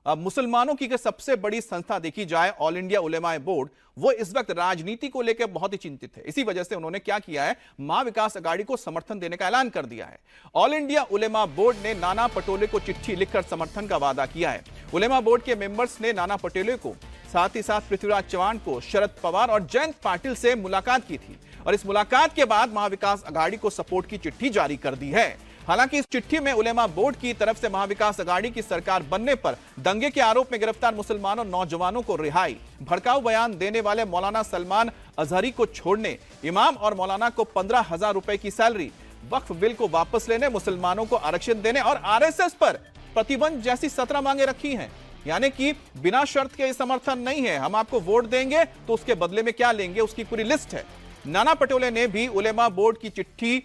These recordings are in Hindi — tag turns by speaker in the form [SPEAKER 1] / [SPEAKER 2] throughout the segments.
[SPEAKER 1] अब मुसलमानों की सबसे बड़ी संस्था देखी जाए ऑल इंडिया उलेमा बोर्ड, वो इस वक्त राजनीति को लेकर बहुत ही चिंतित है। इसी वजह से उन्होंने क्या किया है, महाविकास अघाड़ी को समर्थन देने का ऐलान कर दिया है। ऑल इंडिया उलेमा बोर्ड ने नाना पटोले को चिट्ठी लिखकर समर्थन का वादा किया है। उलेमा बोर्ड के मेंबर्स ने नाना पटोले को, साथ ही साथ पृथ्वीराज चव्हाण को, शरद पवार और जयंत पाटिल से मुलाकात की थी और इस मुलाकात के बाद महाविकास अघाड़ी को सपोर्ट की चिट्ठी जारी कर दी है। हालांकि इस चिट्ठी में उलेमा बोर्ड की तरफ से महाविकास अघाड़ी की सरकार बनने पर दंगे के आरोप में गिरफ्तार मुसलमानों नौजवानों को रिहाई, भड़काऊ बयान देने वाले मौलाना सलमान अजहरी को छोड़ने, इमाम और मौलाना को 15,000 रुपए की सैलरी, वक्फ बिल को वापस लेने, मुसलमानों को आरक्षण देने और आरएसएस पर प्रतिबंध जैसी 17 मांगे रखी हैं। यानी कि बिना शर्त के समर्थन नहीं है, हम आपको वोट देंगे तो उसके बदले में क्या लेंगे, उसकी पूरी लिस्ट है। नाना पटोले ने भी उलेमा बोर्ड की चिट्ठी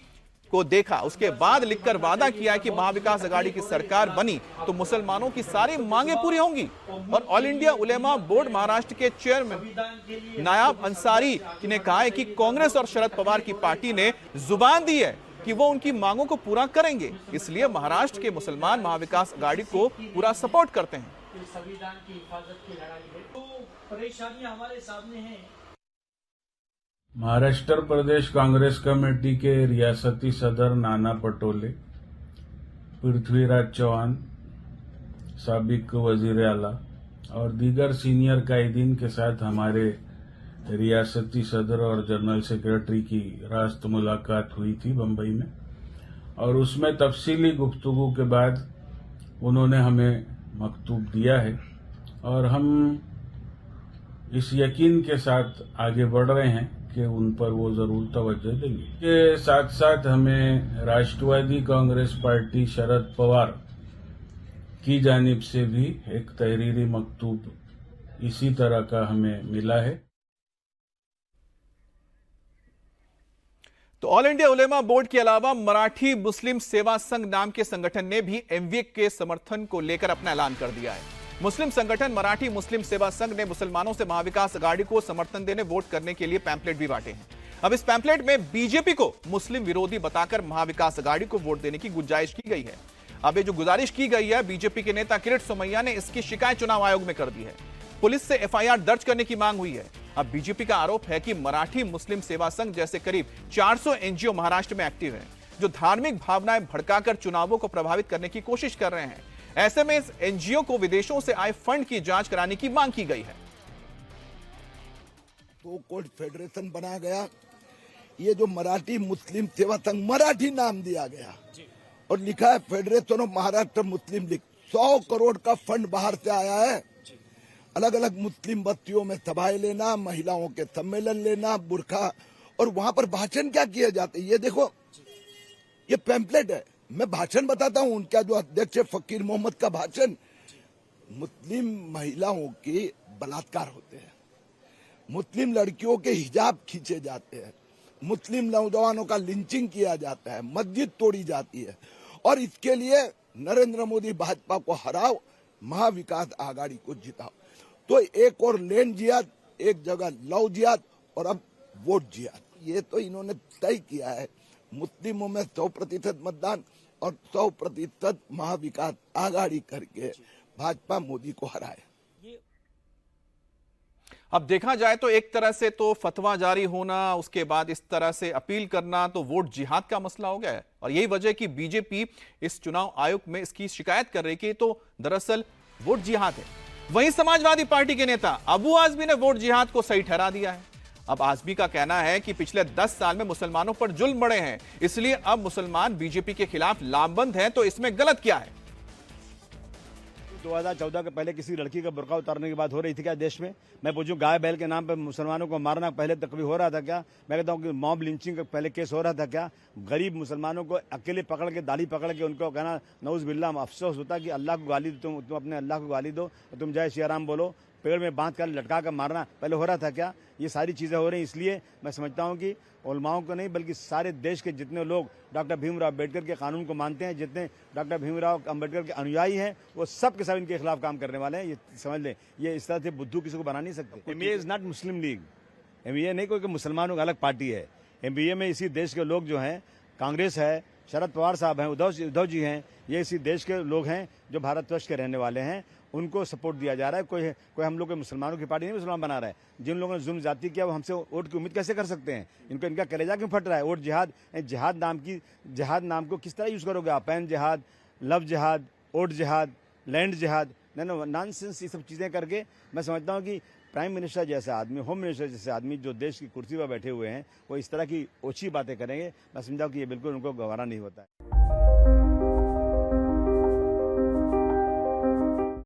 [SPEAKER 1] को देखा, उसके बाद लिखकर वादा किया कि महाविकास अघाड़ी की सरकार बनी तो मुसलमानों की सारी मांगे पूरी होंगी। और ऑल इंडिया उलेमा बोर्ड महाराष्ट्र के चेयरमैन नायाब अंसारी ने कहा है कि कांग्रेस और शरद पवार की पार्टी ने जुबान दी है कि वो उनकी मांगों को पूरा करेंगे, इसलिए महाराष्ट्र के मुसलमान महाविकास अघाड़ी को पूरा सपोर्ट करते हैं।
[SPEAKER 2] संविधान की हिफाजत की लड़ाई है, तो परेशानियां हमारे सामने हैं।
[SPEAKER 3] महाराष्ट्र प्रदेश कांग्रेस कमेटी के रियासती सदर नाना पटोले, पृथ्वीराज चौहान, साबिक वजीर आला और दीगर सीनियर कायदीन के साथ हमारे रियासती सदर और जनरल सेक्रेटरी की रास्त मुलाकात हुई थी बंबई में, और उसमें तफसीली गुफ्तगू के बाद उन्होंने हमें मकतूब दिया है और हम इस यकीन के साथ आगे बढ़ रहे हैं कि उन पर वो जरूर तवज्जो देंगे। के साथ साथ हमें राष्ट्रवादी कांग्रेस पार्टी शरद पवार की जानिब से भी एक तहरीरी मकतूब इसी तरह का हमें मिला है।
[SPEAKER 1] तो ऑल इंडिया उलेमा बोर्ड के अलावा मराठी मुस्लिम सेवा संघ नाम के संगठन ने भी एमवीए के समर्थन को लेकर अपना ऐलान कर दिया है। मुस्लिम संगठन मराठी मुस्लिम सेवा संघ ने मुसलमानों से महाविकास अघाड़ी को समर्थन देने वोट करने के लिए पैम्पलेट भी बांटे हैं। अब इस पैम्पलेट में बीजेपी को मुस्लिम विरोधी बताकर महाविकास अघाड़ी को वोट देने की गुंजाइश की गई है। अब ये जो गुजारिश की गई है, बीजेपी के नेता किरीट सोमैया ने इसकी शिकायत चुनाव आयोग में कर दी है। पुलिस से एफआईआर दर्ज करने की मांग हुई है। अब बीजेपी का आरोप है कि मराठी मुस्लिम सेवा संघ जैसे करीब 400 एनजीओ महाराष्ट्र में एक्टिव हैं, जो धार्मिक भावनाएं भड़काकर चुनावों को प्रभावित करने की कोशिश कर रहे हैं। ऐसे में इस एनजीओ को विदेशों से आए फंड की जांच कराने की मांग की गई है।
[SPEAKER 4] तो कोर्ट फेडरेशन बनाया गया, ये जो मराठी मुस्लिम सेवा संघ मराठी नाम दिया गया और लिखा है federation of Maharashtra Muslim league. 100 crore का फंड बाहर से आया है। अलग अलग मुस्लिम बस्तियों में सभाएं लेना, महिलाओं के सम्मेलन लेना, बुरखा, और वहां पर भाषण क्या किए जाते हैं। ये देखो, ये पैम्पलेट है, मैं भाषण बताता हूँ उनका। जो अध्यक्ष फकीर मोहम्मद का भाषण, मुस्लिम महिलाओं के बलात्कार होते हैं, मुस्लिम लड़कियों के हिजाब खींचे जाते हैं, मुस्लिम नौजवानों का लिंचिंग किया जाता है, मस्जिद तोड़ी जाती है, और इसके लिए नरेंद्र मोदी भाजपा को हराओ, महाविकास आघाड़ी को जिताओ। तो एक और लैंड जिहाद, एक जगह लव जिहाद और अब वोट जिहाद। ये तो इन्होंने तय किया है। मुस्लिमों में 100% मतदान और 100% महाविकास आघाड़ी करके भाजपा मोदी को हराए।
[SPEAKER 1] अब देखा जाए तो एक तरह से तो फतवा जारी होना, उसके बाद इस तरह से अपील करना, तो वोट जिहाद का मसला हो गया है। और यही वजह कि बीजेपी इस चुनाव आयोग में इसकी शिकायत कर रही कि तो दरअसल वोट जिहाद है। वहीं समाजवादी पार्टी के नेता अबू आजमी ने वोट जिहाद को सही ठहरा दिया है। अब आजमी का कहना है कि पिछले 10 साल में मुसलमानों पर जुल्म बढ़े हैं, इसलिए अब मुसलमान बीजेपी के खिलाफ लामबंद हैं, तो इसमें गलत क्या है।
[SPEAKER 5] 2014 के पहले किसी लड़की का बुर्का उतारने की बात हो रही थी क्या देश में? मैं पूछूं, गाय बैल के नाम पर मुसलमानों को मारना पहले तक कभी हो रहा था क्या? मैं कहता हूं कि मॉब लिंचिंग का पहले केस हो रहा था क्या? गरीब मुसलमानों को अकेले पकड़ के, दाढ़ी पकड़ के उनको कहना, नऊज बिल्ला, अफसोस होता कि अल्लाह को गाली दो, तुम अपने अल्लाह को गाली दो, तुम जय श्री राम बोलो, पेड़ में बांध कर लटका कर मारना पहले हो रहा था क्या? ये सारी चीज़ें हो रही हैं। इसलिए मैं समझता हूं कि उलमाओं को नहीं बल्कि सारे देश के जितने लोग डॉक्टर भीमराव अम्बेडकर के कानून को मानते हैं, जितने डॉक्टर भीमराव अम्बेडकर के अनुयायी हैं, वो सब के सब इनके खिलाफ काम करने वाले हैं। ये समझ लें, ये इस तरह से बुद्धू किसी को बना नहीं सकते। MEA is not Muslim league. MEA नहीं कोई मुसलमानों की अलग पार्टी है। एमईए में इसी देश के लोग जो हैं, कांग्रेस है, शरद पवार साहब हैं, उद्धव जी हैं, ये इसी देश के लोग हैं जो भारतवर्ष के रहने वाले हैं, उनको सपोर्ट दिया जा रहा है। कोई हम लोग को मुसलमानों की पार्टी नहीं मुसलमान बना रहा है। जिन लोगों ने जुल्म जाति किया वो हमसे वोट की उम्मीद कैसे कर सकते हैं? इनका कलेजा क्यों फट रहा है? वोट जिहाद नाम को किस तरह यूज करोगे आप? पैन जिहाद, लव जिहाद, वोट जिहाद, लैंड जिहाद, नॉनसेंस, ये सब चीजें करके मैं समझता हूँ कि प्राइम मिनिस्टर जैसा आदमी, होम मिनिस्टर जैसे आदमी जो देश की कुर्सी पर बैठे हुए हैं, वो इस तरह की ओछी बातें करेंगे। मैं समझता हूँ कि ये बिल्कुल उनको गवारा नहीं होता है।